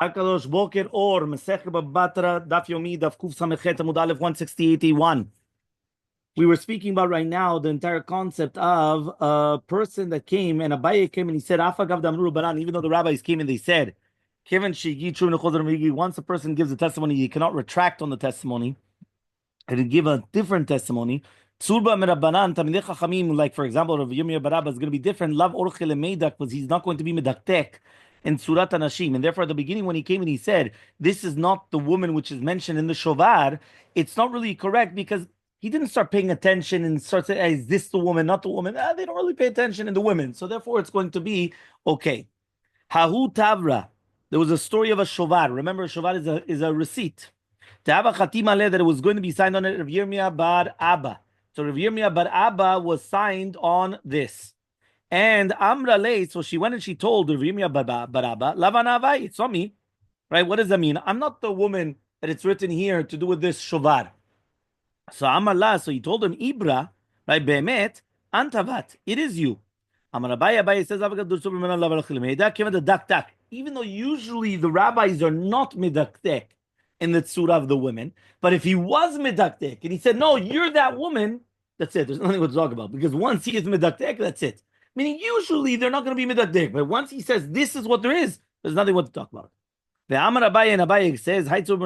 Akadosh Boker Or, Masechet Batra Daf Yomi, Daf Kuf Samechet Amud Aleph 168. We were speaking about right now the entire concept of a person that came and Abaye came and he said, Afagav Damru Banan, even though the rabbis came and they said, Kevin Shigi True Nechodar Migi, once a person gives a testimony, he cannot retract on the testimony and give a different testimony. Tsurba Merabanan, Tamidei Chachamim, like for example, Rabbi Yomi Barabba is going to be different. Lav Orchele Meidak, because he's not going to be Medaktek in Surat Anashim. And therefore, at the beginning, when he came and he said, this is not the woman which is mentioned in the Shovar, it's not really correct because he didn't start paying attention and start saying, is this the woman, not the woman? They don't really pay attention in the women. So therefore, it's going to be okay. Hahu Tavra. There was a story of a Shovar. Remember, a Shovar is a receipt. To have a Chatima that it was going to be signed on it, Rav Yirmiyah Bar Abba. So Rav Yirmiyah Bar Abba was signed on this. And Amra Lei, so she went and she told Rav Yirmiyah Bar Abba, Lavanavai, it's not me. Right? What does that mean? I'm not the woman that it's written here to do with this Shovar. So Amala, so he told him, Ibra, right? Be'emet, Antavat, it is you. Amar Abaye says, even though usually the rabbis are not midaktek in the tzura of the women, but if he was midaktek and he said, no, you're that woman, that's it. There's nothing to talk about because once he is midaktek, that's it. Meaning usually they're not going to be midaktek, but once he says this is what there is, there's nothing what to talk about. The Amar Abaye and Abaye says, when a tzur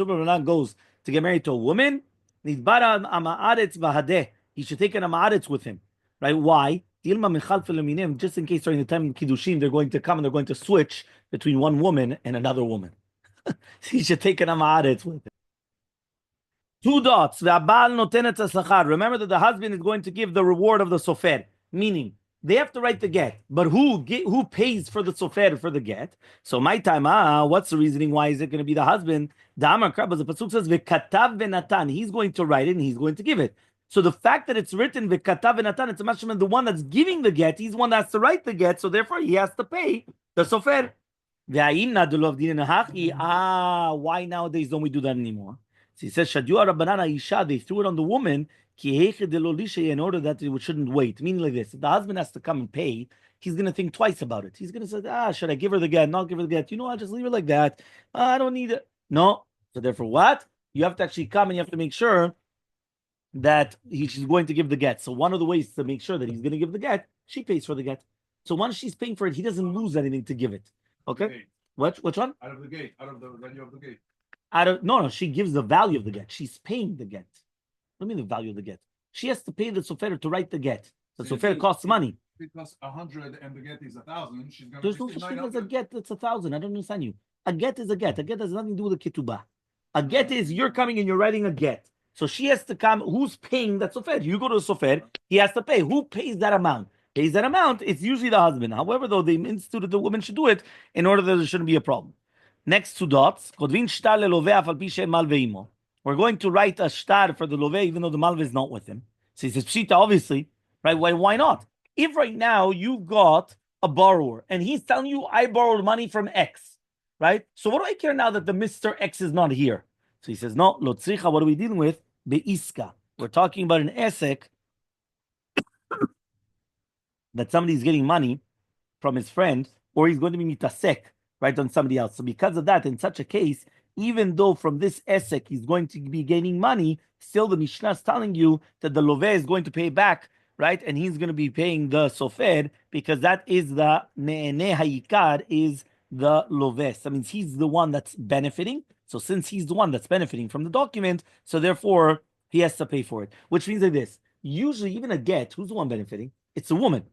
Rabbanan goes to get married to a woman, he should take an amaretz with him. Right? Why? Just in case during the time of Kiddushin, they're going to come and they're going to switch between one woman and another woman. He should take an amaretz with him. Two dots. Remember that the husband is going to give the reward of the sofer, meaning they have to write the get, but who pays for the sofer for the get? So my time, what's the reasoning? Why is it going to be the husband? The Amar Krabba, the pasuk says v'katav v'natan. He's going to write it and he's going to give it. So the fact that it's written v'katav v'natan, it's a mashman, the one that's giving the get, he's the one that has to write the get, so therefore he has to pay the sofer. Why nowadays don't we do that anymore? So he says, Shadua Rabbanana Isha, they threw it on the woman in order that it shouldn't wait. Meaning like this, if the husband has to come and pay, he's going to think twice about it. He's going to say, should I give her the get, not give her the get? I'll just leave her like that. I don't need it. No. So therefore what? You have to actually come and you have to make sure that she's going to give the get. So one of the ways to make sure that he's going to give the get, she pays for the get. So once she's paying for it, he doesn't lose anything to give it. Okay? Which one? Out of the gate, out of the value of the gate. No, she gives the value of the get. She's paying the get. What do you mean the value of the get? She has to pay the sofer to write the get. The sofer costs money. It costs 100 and the get is 1,000. She's going There's no such thing as a get that's 1,000. I don't understand you. A get is a get. A get has nothing to do with a ketubah. A get is you're coming and you're writing a get. So she has to come. Who's paying that sofer? You go to the sofer. He has to pay. Who pays that amount? Pays that amount. It's usually the husband. However, though, they instituted the woman should do it in order that there shouldn't be a problem. Next two dots. We're going to write a shtar for the loveh, even though the malve is not with him. So he says, pshita, obviously, right? Why not? If right now you've got a borrower and he's telling you, I borrowed money from X, right? So what do I care now that the Mr. X is not here? So he says, no, lo tzricha, what are we dealing with? Be'iska. We're talking about an esek that somebody's getting money from his friend, or he's going to be mitasek, right, on somebody else. So because of that, in such a case, even though from this esek he's going to be gaining money, still the Mishnah is telling you that the loveh is going to pay back, right? And he's going to be paying the sofer because that is the ne'eneh hayikar, is the loveh. That means he's the one that's benefiting. So since he's the one that's benefiting from the document, so therefore he has to pay for it. Which means like this, usually even a get, who's the one benefiting? It's a woman,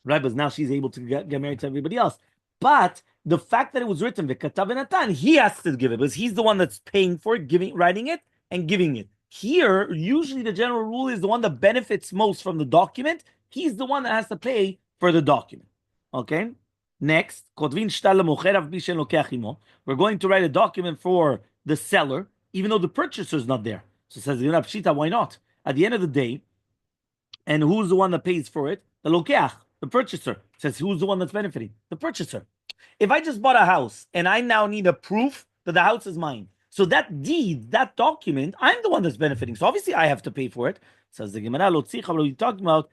right? But now she's able to get married to everybody else. But the fact that it was written v'katav v'natan, he has to give it because he's the one that's paying for it, writing it and giving it. Here, usually the general rule is the one that benefits most from the document. He's the one that has to pay for the document. Okay. Next, we're going to write a document for the seller, even though the purchaser is not there. So it says, why not? At the end of the day, and who's the one that pays for it? The lokeach, the purchaser. It says, who's the one that's benefiting? The purchaser. If I just bought a house and I now need a proof that the house is mine, so that deed, that document, I'm the one that's benefiting. So obviously I have to pay for it. Says the Gemara, what are we talking about?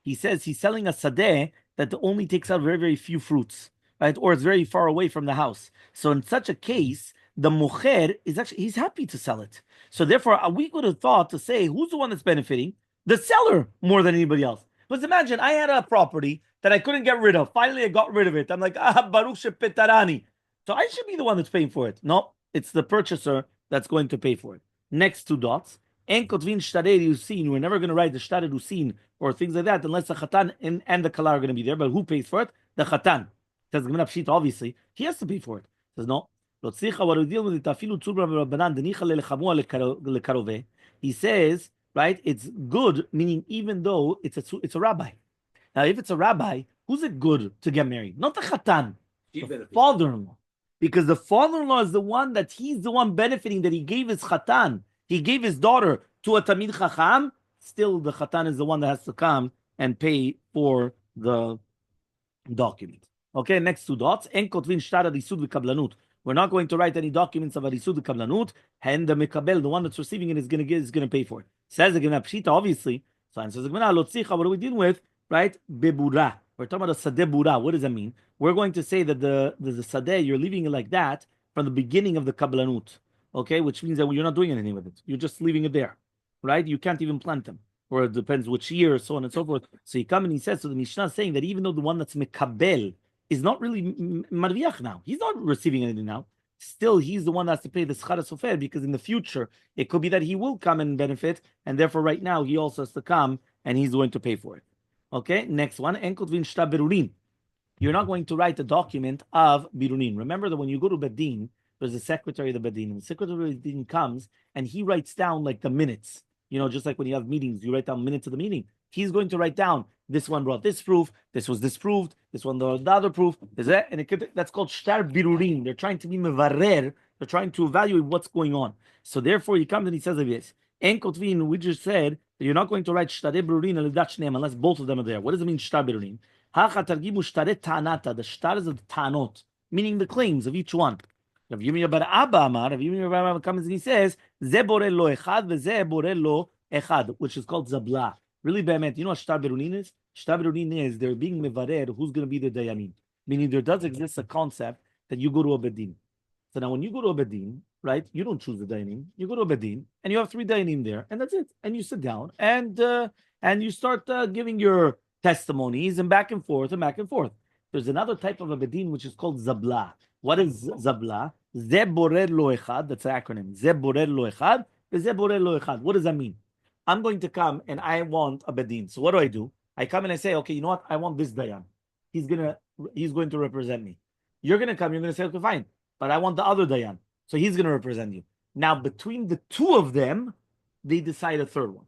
He says he's selling a sadeh that only takes out very, very few fruits, right? Or it's very far away from the house. So in such a case, the mocher is actually, he's happy to sell it. So therefore, we would have thought to say, who's the one that's benefiting? The seller more than anybody else. But imagine I had a property that I couldn't get rid of. Finally, I got rid of it. I'm like, Baruch shepetarani. So I should be the one that's paying for it. No, it's the purchaser that's going to pay for it. Next two dots. En kotvin shtarei usin. We're never going to write the shtarei usin or things like that unless the chatan and the kala are going to be there. But who pays for it? The chatan. Says Gemara Pshita, obviously he has to pay for it. Says no. He says, right? It's good, meaning even though it's a rabbi. Now, if it's a rabbi, who's it good to get married? Not the chatan, the father-in-law, because the father-in-law is the one that he's the one benefiting that he gave his chatan. He gave his daughter to a Tamid Chacham. Still, the chatan is the one that has to come and pay for the document. Okay, next two dots. En kotvin shtar arisud v'kablanut. We're not going to write any documents of arisud v'kablanut. And the mekabel, the one that's receiving it, is going to pay for it. Says the Gemara Pshita, obviously. So answers the Gemara, lotzicha. What are we dealing with? Right? Bebura. We're talking about a sadeh bura. What does that mean? We're going to say that the sadeh, you're leaving it like that from the beginning of the kablanut. Okay, which means that you're not doing anything with it. You're just leaving it there, right? You can't even plant them, or it depends which year, so on and so forth. So he comes and he says, so the Mishnah is saying that even though the one that's mekabel is not really marviach now, he's not receiving anything now. Still, he's the one that has to pay the schar sofer because in the future it could be that he will come and benefit, and therefore right now he also has to come and he's going to pay for it. Okay, next one. You're not going to write a document of birunin. Remember that when you go to Bedin, there's a secretary of the Bedin. And the secretary of the Bedin comes and he writes down like the minutes. You know, just like when you have meetings, you write down minutes of the meeting. He's going to write down this one brought this proof, this was disproved, this one the other proof. Is that? And that's called shtar birurin. They're trying to be mevarer. They're trying to evaluate what's going on. So therefore, he comes and he says like this. En kotvin, we just said that you're not going to write shtar birurin unless both of them are there. What does it mean shtar birurin? The shtar is the tanot, meaning the claims of each one. Rabbi Yomi bar Abba comes and he says, Ze borel lo echad, veze borel lo echad, which is called zabla. Really, be'emet, you know what shtar berunin is? Shtar berunin is they're being mevarer who's going to be the dayanim. Meaning there does exist a concept that you go to a bedin. So now when you go to a bedin, right, you don't choose the dayanim. You go to a bedin and you have 3 dayanim there, and that's it. And you sit down and you start giving your testimonies and back and forth and back and forth. There's another type of a bedin which is called zabla. What is zabla? Ze borel lo echad. That's an acronym. Ze borel lo echad. Ze borel lo echad. What does that mean? I'm going to come and I want a bedin. So what do? I come and I say, okay, you know what? I want this dayan. He's going to represent me. You're going to come. You're going to say, okay, fine. But I want the other dayan. So he's going to represent you. Now between the two of them, they decide a third one.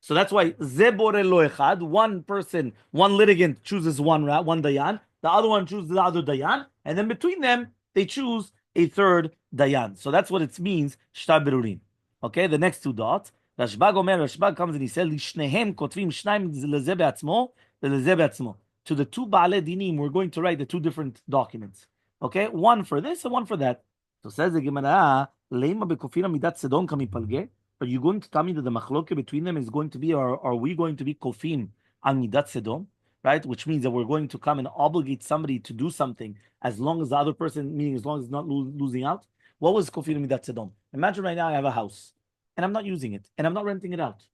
So that's why ze borel lo echad. One person, one litigant chooses one dayan. The other one chooses the other dayan, and then between them they choose a third dayan. So that's what it means, shtar berurin. Okay, the next two dots. Rashbag comes and he says, "Lishnehem kotvim shnaim leze be'atzmo leze be'atzmo." To the two baalei dinim, we're going to write the 2 different documents. Okay, one for this and one for that. So says the Gemara, "Leima bekofina midat sedom kamipalge." Are you going to tell me that the machloke between them is going to be, or are we going to be kofim on midat sedom? Right, which means that we're going to come and obligate somebody to do something as long as the other person, meaning as long as it's not losing out. What was kofir midat sedom? Imagine right now I have a house and I'm not using it and I'm not renting it out.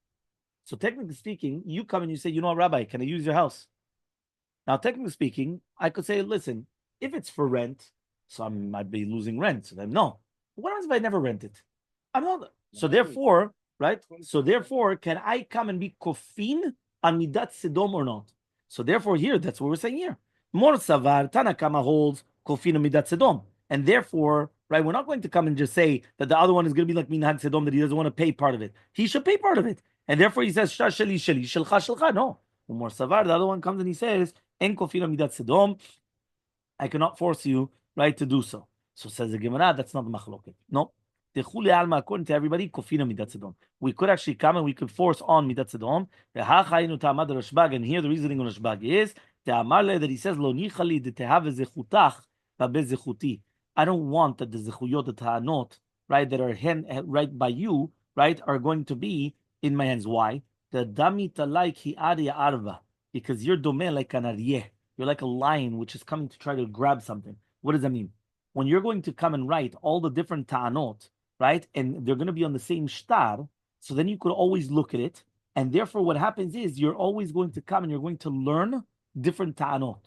So technically speaking, you come and you say, you know what, Rabbi, can I use your house? Now, technically speaking, I could say, listen, if it's for rent, so I might be losing rent. So then no. What happens if I never rent it? I'm not. So therefore, right? So therefore, can I come and be kofin on midat sedom or not? So therefore, here, that's what we're saying here. Mor savar, Tanakama holds kofina midat sedom. And therefore, right, we're not going to come and just say that the other one is going to be like minhag sedom, that he doesn't want to pay part of it. He should pay part of it. And therefore, he says, shtar sheli sheli, shelcha shelcha. No. Mor savar, the other one comes and he says, en kofina midat sedom. I cannot force you, right, to do so. So says the Gemara, that's not the machloket. No. According to everybody, kofina midat sedom. We could actually come and we could force on midat sedom. And here the reasoning on Rashbag is that he says lo nichali de tehave zechutach babe zechuti. I don't want that the zechuyot, the ta'anot, right, that are right by you, right, are going to be in my hands. Why? The dami talaik hi arya arva, because you're domeh like an aryeh. You're like a lion which is coming to try to grab something. What does that mean? When you're going to come and write all the different ta'anot, right, and they're going to be on the same shtar, so then you could always look at it, and therefore what happens is you're always going to come and you're going to learn different ta'anot.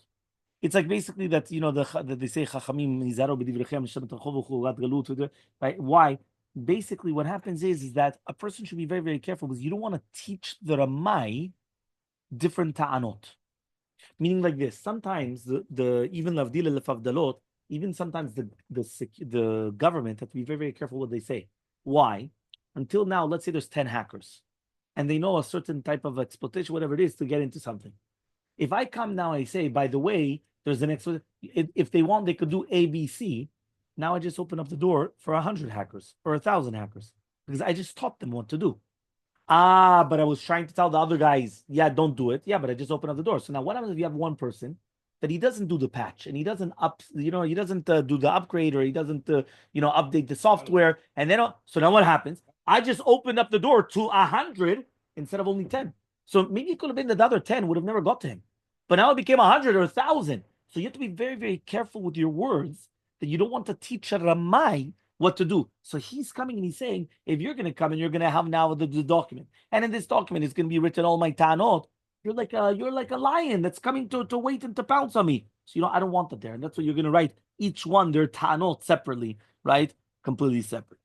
It's like basically that that they say chachamim nizaru b'divrechem shem tachovu chulat galut, right? Why? Basically, what happens is that a person should be very, very careful because you don't want to teach the Ramai different ta'anot. Meaning like this, sometimes the even lavdila lefavdalot, even sometimes the government have to be very, very careful what they say. Why? Until now, let's say there's 10 hackers and they know a certain type of exploitation, whatever it is, to get into something. If I come now, I say, by the way, there's an if they want, they could do ABC. Now I just open up the door for 100 hackers or 1,000 hackers because I just taught them what to do. But I was trying to tell the other guys, yeah, don't do it. Yeah, but I just opened up the door. So now what happens if you have one person that he doesn't do the patch and he doesn't he doesn't do the upgrade, or he doesn't update the software, and then so now what happens? I just opened up the door to 100 instead of only 10. So maybe it could have been that the other 10 would have never got to him, but now it became 100 or 1,000. So you have to be very, very careful with your words, that you don't want to teach a Ramai what to do. So he's coming and he's saying, if you're going to come and you're going to have now the document, and in this document it's going to be written all my ta'anot, you're like a lion that's coming to wait and to pounce on me. So I don't want that there, and that's what you're going to write each one their ta'anot separately, right? Completely separate.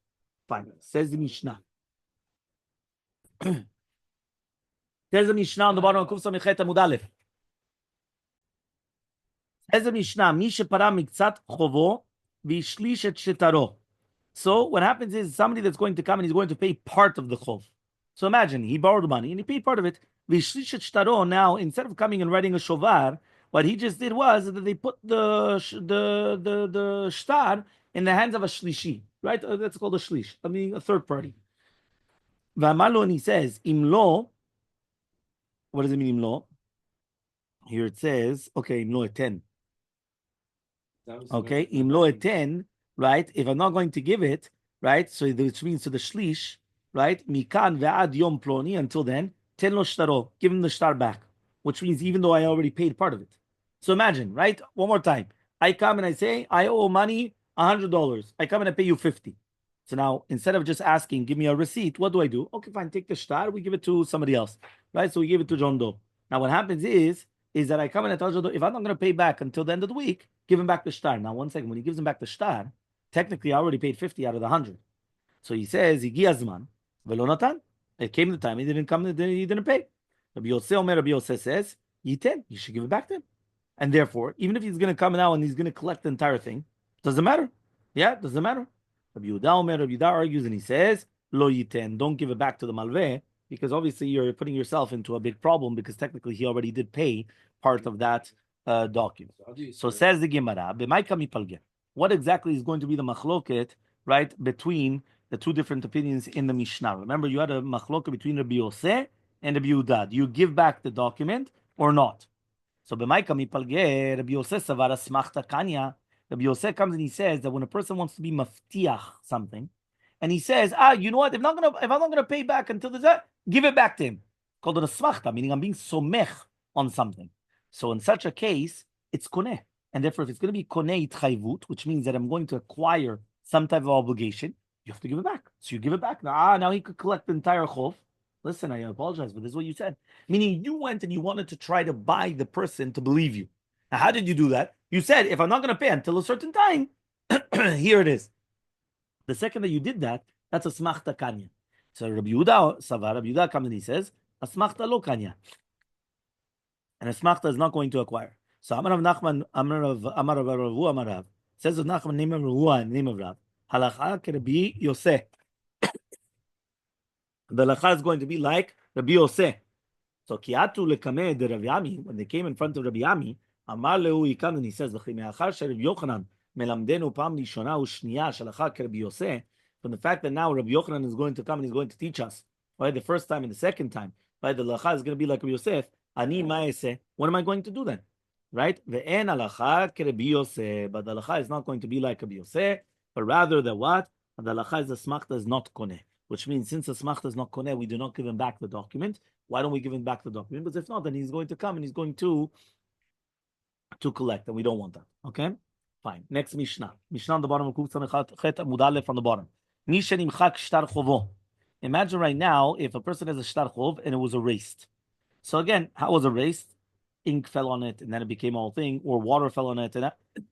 Fine. Says the Mishnah. Says the Mishnah on the bottom of Kufsa Mecheta Mudalef. Says the Mishnah, Mi shepara miktzat chovo v'ishlish et shetaro. So what happens is somebody that's going to come and he's going to pay part of the chov. So imagine he borrowed money and he paid part of it. V'ishlish et shetaro. Now instead of coming and writing a shovar, what he just did was that they put the shtar in the hands of a shlishi, right? That's called a shlish. I mean a third party. V'amalu, and he says imlo. What does it mean imlo? Here it says, okay, imlo 10. Okay, imlo 10, right? If I'm not going to give it, right? So which means to the shlish, right? Mikan ve'ad yom ploni, until then, ten lo shtaro, give him the shtar back. Which means even though I already paid part of it. So imagine, right? One more time. I come and I say, I owe money $100. I come and I pay you 50. So now, instead of just asking, give me a receipt, what do? Okay, fine, take the shtar, we give it to somebody else, right? So we give it to John Doe. Now what happens is that I come and I tell John Doe, if I'm not going to pay back until the end of the week, give him back the shtar. Now, 1 second, when he gives him back the shtar, technically I already paid 50 out of the 100. So he says, Igi Azman, Velo Natan. It came the time, he didn't come, he didn't pay. Rabbi Yosef says, Yiten, you should give it back to him. And therefore, even if he's going to come now and he's going to collect the entire thing, doesn't matter. Yeah, doesn't matter. Rabbi Yehuda argues and he says, Lo Yiten, don't give it back to the Malveh, because obviously you're putting yourself into a big problem, because technically he already did pay part of that document. So says the Gemara, what exactly is going to be the machloket, right, between the two different opinions in the Mishnah? Remember, you had a machloket between Rabbi Yosef and Rabbi Yehuda. Do you give back the document or not? So B'maika mipalge, Rabbi Yosef savara smachta kanya. Rabbi Yosef comes and he says that when a person wants to be maftiach something, and he says, you know what? If I'm not gonna pay back until the give it back to him. Called it a smachta, meaning I'm being somech on something. So in such a case, it's koneh, and therefore, if it's going to be koneh itchayvut, which means that I'm going to acquire some type of obligation, you have to give it back. So you give it back. Now he could collect the entire chov. Listen, I apologize, but this is what you said. Meaning you went and you wanted to try to buy the person to believe you. Now, how did you do that? You said, if I'm not going to pay until a certain time, here it is. The second that you did that, that's a smachta kanya. So Rabbi Yehuda comes and he says, a smachta lo kanya. And a smachta is not going to acquire. So Amar Rav Nachman, Amar Rav says of Nachman, name of Rav, name of Rav. Halacha Rabbi Yosef. The halacha is going to be like Rabbi Yosef. So Kiatu lekame de Rav Yami, when they came in front of Rabbi Yami, Amar Lehu, he comes and he says, V'chimeachar she'Rav Yochanan melamdenu pam lishona u'shniya shalacha Rabbi Yosef. From the fact that now Rabbi Yochanan is going to come and he's going to teach us, right, the first time and the second time, right, the halacha is going to be like Rabbi Yosef. Ani ma'aseh. What am I going to do then? Right? Ve'en halacha Rabbi Yosef. But the halacha is not going to be like Rabbi Yosef, but rather the what? The halacha is the smachta is not koneh. Which means since the smachta is not koneh, we do not give him back the document. Why don't we give him back the document? Because if not, then he's going to come and he's going to to collect, and we don't want that. Okay, fine. Next Mishnah. Mishnah on the bottom of Kuf Samechet Chet Amud Aleph on the bottom. Mishen imchak shtar chovo. Imagine right now if a person has a shtar chov and it was erased. So again, how was it erased? Ink fell on it and then it became a whole thing, or water fell on it.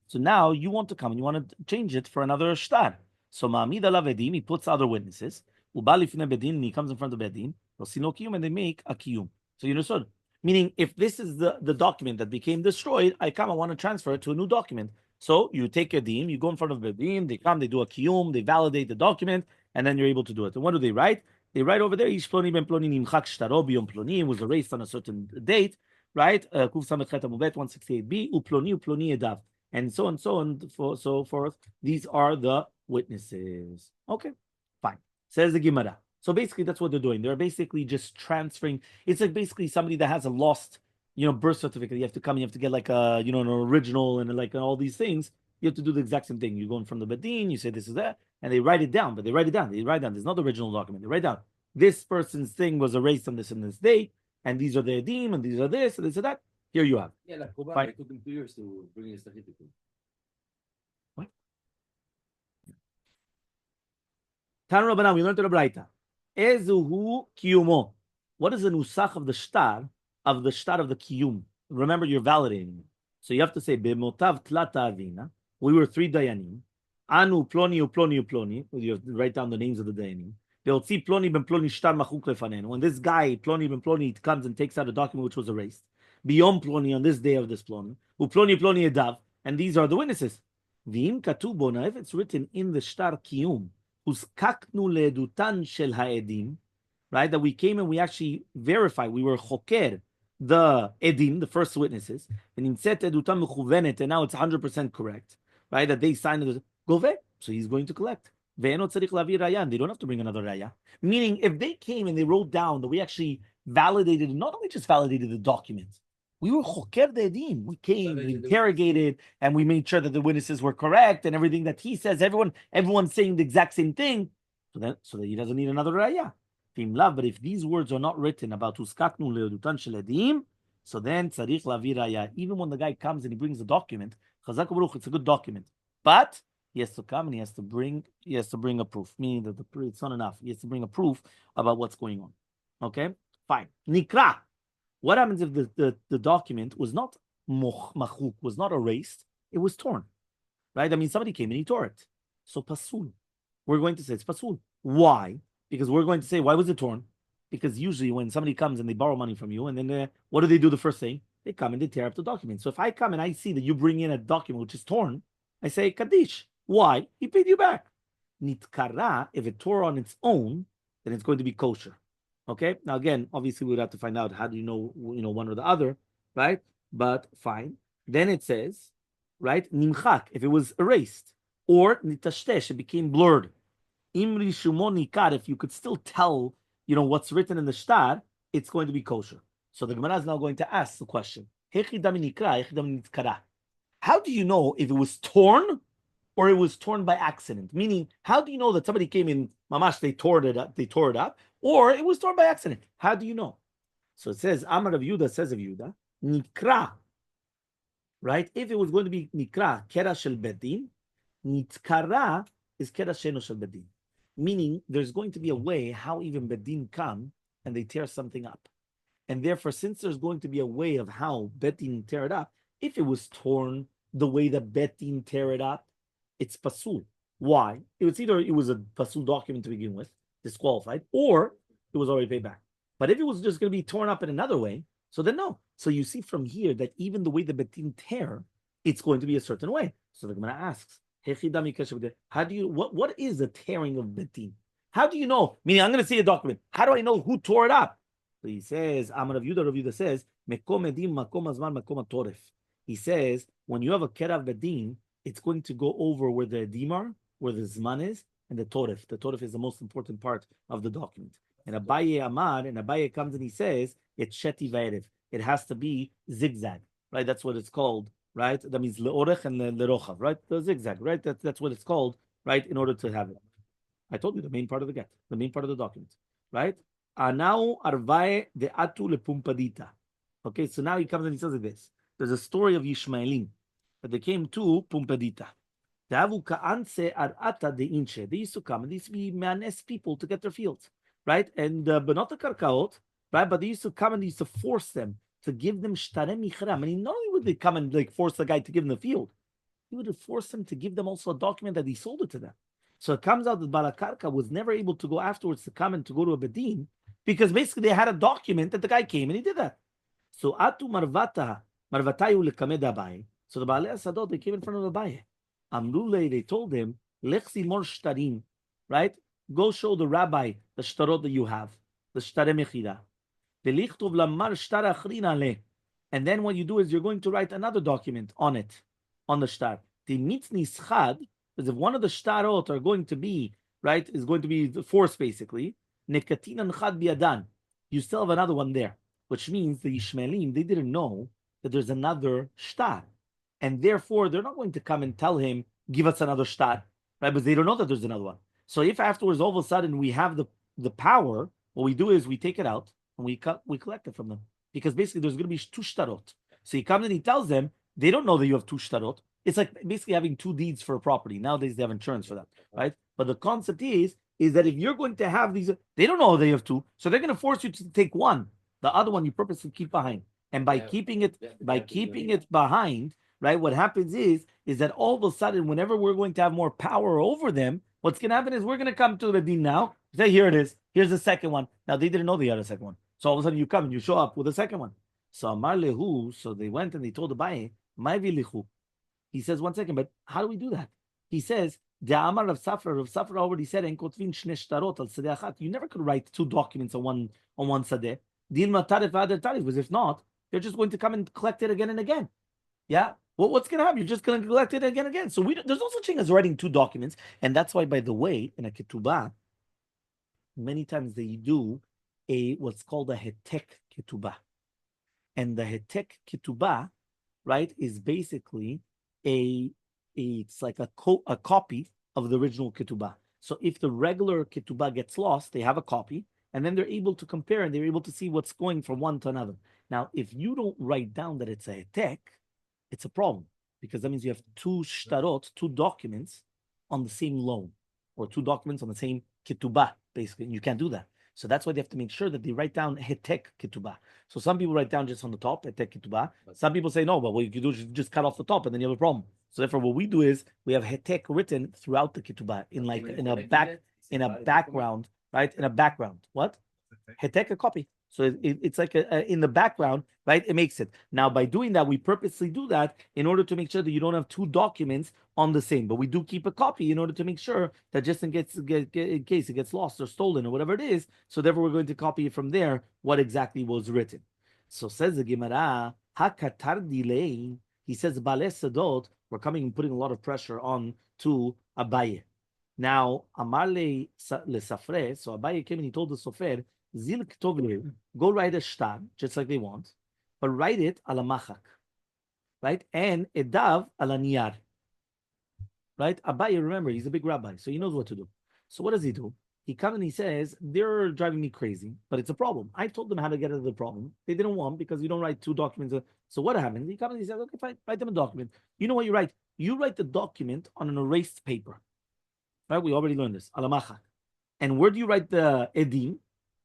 So now you want to come and you want to change it for another shtar. So Ma'amid alav edim, he puts other witnesses. Ubali fine bedin, and he comes in front of bedin. Rosino kiyum, and they make a kiyum. So you understood? Meaning, if this is the document that became destroyed, I come, I want to transfer it to a new document. So you take your deem, you go in front of bedin, they come, they do a kiyum, they validate the document, and then you're able to do it. And what do they write? They write over there, Ish ploni ben ploni nimchak shtaro biyom ploni, was erased on a certain date, right? Kuf Samechet Amubet 168b, uploni edav, and so on, so forth. These are the witnesses. Okay, fine. Says the Gemara. So basically, that's what they're doing. They're basically just transferring. It's like basically somebody that has a lost, birth certificate. You have to come. You have to get like a, an original and like all these things. You have to do the exact same thing. You're going from the bedin. You say this is that, and they write it down. But they write it down. There's not the original document. They write down this person's thing was erased on this and this date, and these are the edim, and these are this, and this and that. Here you have. Yeah, like Obama, it took him 2 years to bring a certificate. What? Tan Rabbanan, we learned in the Braita. Ezuhu kiyumo. What is the nusach of the shtar of the kiyum? Remember, you're validating it. So you have to say, Bemotav tlata avina. We were 3 dayanim. Anu ploni uploni uploni. You have to write down the names of the dayanim. Beotzi ploni ben ploni shtar machuk lefanenu. When this guy, ploni ben ploni, comes and takes out a document which was erased. Biyom ploni, on this day of this ploni. Uploni ploni edav. And these are the witnesses. V'im katubona, if it's written in the shtar kiyum, uskaknu leedutan shel haedim, right? That we came and we actually verified. We were choker the edim, the first witnesses, and inset edutam mechuvenet, and now it's 100% correct, right? That they signed it. Gove, so he's going to collect. Ve'eno tzarich lavi raya. They don't have to bring another raya. Meaning, if they came and they wrote down that we actually validated, not only just validated the document, we were choker the edim. We came, we interrogated, and we made sure that the witnesses were correct and everything that he says. Everyone's saying the exact same thing, so that he doesn't need another raya. But if these words are not written about uskaknu leodutan sheledim, so then tzarich lavi raya. Even when the guy comes and he brings a document, chazak baruch, it's a good document, but he has to come and he has to bring a proof. Meaning that it's not enough. He has to bring a proof about what's going on. Okay, fine. Nikra. What happens if the document was not machuk, was not erased? It was torn, right? I mean, somebody came and he tore it. So pasul. We're going to say it's pasul. Why? Because we're going to say, why was it torn? Because usually when somebody comes and they borrow money from you, and then what do they do the first thing? They come and they tear up the document. So if I come and I see that you bring in a document which is torn, I say, Kaddish. Why? He paid you back. Nitkara, if it tore on its own, then it's going to be kosher. Okay? Now again, obviously we would have to find out how do you know one or the other, right? But fine. Then it says, right? Nimchak, if it was erased. Or nitashtesh, it became blurred. Imri shumoni kar, if you could still tell, what's written in the shtar, it's going to be kosher. So the Gemara is now going to ask the question: how do you know if it was torn or it was torn by accident? Meaning, how do you know that somebody came in mamash, they tore it up, or it was torn by accident? How do you know? So it says, Amar of Yuda says of Yuda, nikra, right? If it was going to be nikra, kera shel bedin, nitkara is kera sheno shel bedin. Meaning, there's going to be a way how even bedin come and they tear something up. And therefore, since there's going to be a way of how bedin tear it up, if it was torn the way that bedin tear it up, it's pasul. Why? It was either it was a pasul document to begin with, disqualified, or it was already paid back. But if it was just going to be torn up in another way, so then no. So you see from here that even the way the bedin tear, it's going to be a certain way. So the Gemara asks, how do you what is the tearing of betin? How do you know? Meaning, I'm going to see a document. How do I know who tore it up? So he says, Amar Rav Yuda says, Mekom edim makom azman makom toref. He says, when you have a kerav bedin, it's going to go over where the edim are, where the zman is, and the toref. The toref is the most important part of the document. And Abaye comes and he says, it's sheti va'erev. It has to be zigzag, right? That's what it's called. Right? That means leorech and lerochav, right? The zigzag, right? That's what it's called, right? In order to have it. I told you the main part of the get, the main part of the document, right? Anau arvae de atu lepumpadita. Okay, so now he comes and he says like this. there's a story of Yishmaelim that they came to Pumbedita. They used to come and they used to be manes people to get their fields, right? And but not the karkaot, right? But they used to come and they used to force them to give them shtarem michram. And not only would they come and like force the guy to give them the field, he would have forced them to give them also a document that he sold it to them. So it comes out that Balakarka was never able to go afterwards to come and to go to a bedin because basically they had a document that the guy came and he did that. So atu marvatayu lekamed Abaye. So the Baalei Asadot, they came in front of Abaye. Amrule, they told him, lechsi mor shtarim, right? Go show the rabbi the shtarot that you have, the shtarem echida. Velichtov lamar shtar achrin aleh. And then what you do is you're going to write another document on it, on the shtar. The mitzni schad, because if one of the shtarot are going to be, right, is going to be the force basically, nekatinan chad biadan. You still have another one there, which means the Yishmaelim, they didn't know that there's another shtar. And therefore, they're not going to come and tell him, give us another shtar, right? Because they don't know that there's another one. So if afterwards, all of a sudden, we have the power, what we do is we take it out and we collect it from them. Because basically, there's going to be two shtarot. So he comes and he tells them, they don't know that you have two shtarot. It's like basically having two deeds for a property. Nowadays, they have insurance for that, right? But the concept is that if you're going to have these, they don't know they have two. So they're going to force you to take one. The other one you purposely keep behind. And by keeping it behind, right? What happens is that all of a sudden, whenever we're going to have more power over them, what's going to happen is we're going to come to the Bedin now. Say, here it is. Here's the second one. Now they didn't know they had a second one, so all of a sudden you come and you show up with the second one. So Amar Lehu, so they went and they told Abaye, "My vilichu." He says, one second, but how do we do that? He says, "The Amar Rav Safra already said, En kotvin shne shtarot al sadeh achat." You never could write two documents on one sadeh. Dilma tarif v'ader tarif, because if not, they're just going to come and collect it again and again. Yeah. Well, what's going to happen? You're just going to collect it again and again. So there's no such thing as writing two documents. And that's why, by the way, in a ketubah, many times they do what's called a hetek ketubah. And the hetek ketubah, right, is basically it's like a copy of the original ketubah. So if the regular ketubah gets lost, they have a copy, and then they're able to compare and they're able to see what's going from one to another. Now, if you don't write down that it's a hetek, it's a problem, because that means you have two shtarot, two documents on the same loan, or two documents on the same ketubah, basically. And you can't do that. So that's why they have to make sure that they write down hetek ketubah. So some people write down just on the top, hetek ketubah. Some people say, no, but what you can do is just cut off the top and then you have a problem. So therefore, what we do is we have hetek written throughout the ketubah in a background, right? In a background. What? Hetek, a copy. So it's like in the background, right? It makes it. Now, by doing that, we purposely do that in order to make sure that you don't have two documents on the same. But we do keep a copy in order to make sure that just in case it gets lost or stolen or whatever it is. So therefore, we're going to copy it from there, what exactly was written. So says the Gemara, Hakatar delay. He says, Baalei Sadot, we're coming and putting a lot of pressure on to Abaye. Now, Amar le Safre, so Abaye came and he told the Sofer, Zil Ktovle, go write a shtar, just like they want, but write it ala machak, right? And edav ala niyar, right? Abaye, remember, he's a big rabbi, so he knows what to do. So what does he do? He comes and he says, they're driving me crazy, but it's a problem. I told them how to get out of the problem. They didn't want, because you don't write two documents. So what happens? He comes and he says, okay, fine, write them a document. You know what you write? You write the document on an erased paper, right? We already learned this, ala machak. And where do you write the edim?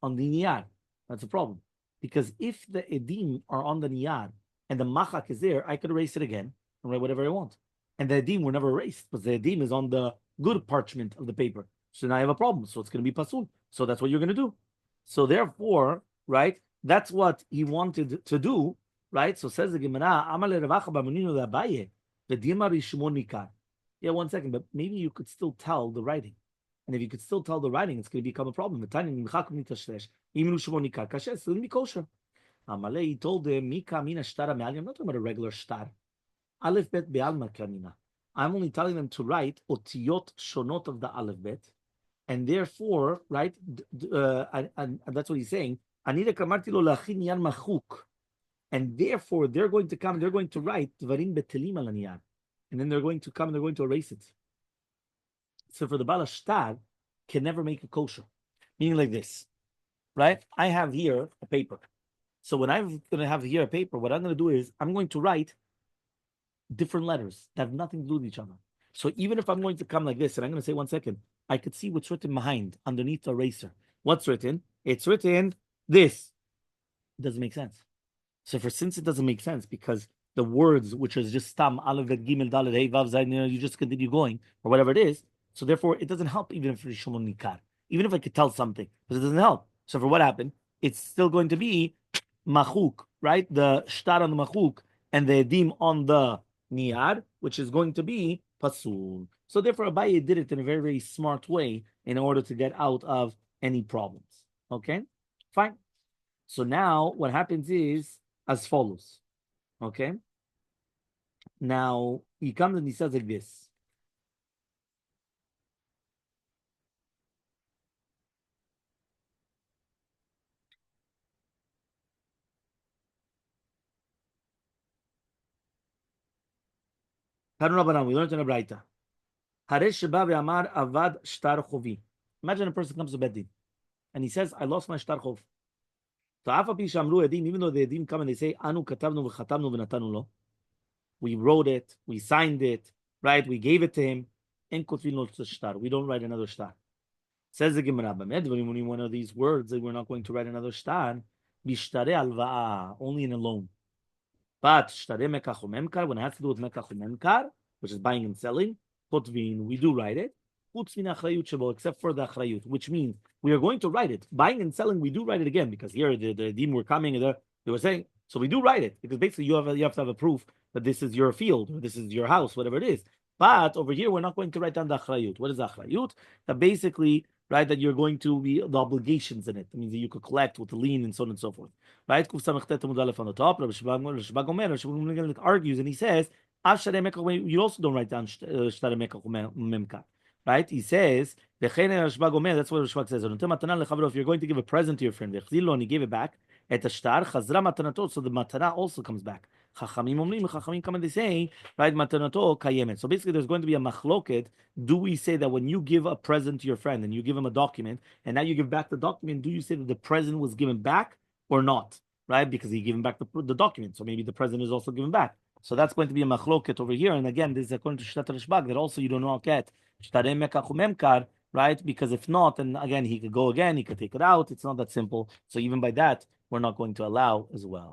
On the niyar. That's a problem. Because if the edim are on the niyar and the machak is there, I could erase it again and write whatever I want. And the edim were never erased, but the edim is on the good parchment of the paper. So now I have a problem. So it's going to be pasul. So that's what you're going to do. So therefore, right, that's what he wanted to do, right? So says the Gemara, yeah, one second, but maybe you could still tell the writing. And if you could still tell the writing, it's going to become a problem. Even it's going to be kosher. Elmaleh told him, I'm not talking about a regular shtar. Aleph bet be'alma kamina. I'm only telling them to write otiyot shonot of the aleph bet, and therefore, right, and that's what he's saying. Anira kamarti lo lachin yar machuk, and therefore they're going to come, they're going to write dvarim betelim al niyar, and then they're going to come and they're going to erase it. So for the Baal Shtar can never make a kosher. Meaning like this, right? I have here a paper, So when I'm going to have here a paper, what I'm going to do is I'm going to write different letters that have nothing to do with each other. So even if I'm going to come like this, and I'm going to say 1 second, I could see what's written behind, underneath the eraser. What's written? It's written this. It doesn't make sense. So since it doesn't make sense, because the words, which is just stam, aleph, vet, gimel, dalet, hey, vav, zayin, you just continue going, or whatever it is. So therefore, it doesn't help even if it's Shimon Nikar. Even if I could tell something, because it doesn't help. So for what happened, it's still going to be machuk, right? The shtar on the machuk and the edim on the niyad, which is going to be pasul. So therefore, Abaye did it in a very, very smart way in order to get out of any problems. Okay, fine. So now what happens is as follows. Okay. Now he comes and he says like this. We learned in a Braita. Imagine a person comes to Bedin and he says, I lost my shtar chov. Even though the edim come and they say, Anu katabnu v'chatamnu v'natanu lo, we wrote it, we signed it, right? We gave it to him. En kotvin lo shtar. We don't write another shtar. Says the Gemara, one of these words that we're not going to write another shtar, bishtare alva'a, only in a loan. But shtare mekach umemkar, when it has to do with mekach umemkar, which is buying and selling, kotvin, we do write it. Except for the achrayut, which means we are going to write it. Buying and selling, we do write it again, because here the dean were coming and they were saying, so we do write it, because basically you have to have a proof that this is your field, or this is your house, whatever it is. But over here, we're not going to write down the achrayut. What is achrayut? That basically, right, that you're going to be the obligations in it. That means that you could collect with the lien and so on and so forth. Right? On the top, Rabbi Sheba argues and he says, you also don't write down shtare mekach memkar. Right? He says, that's what Rashbag says. If you're going to give a present to your friend, and he gave it back, so the matana also comes back. Chachamim come and they say, right, matanato kayemet. So basically, there's going to be a machloket. Do we say that when you give a present to your friend and you give him a document, and now you give back the document, do you say that the present was given back or not? Right? Because he gave him back the document. So maybe the present is also given back. So that's going to be a machloket over here. And again, this is according to Shtat Rashbag that also you don't know get. Right? Because if not, then again, he could go again, he could take it out. It's not that simple. So even by that, we're not going to allow as well.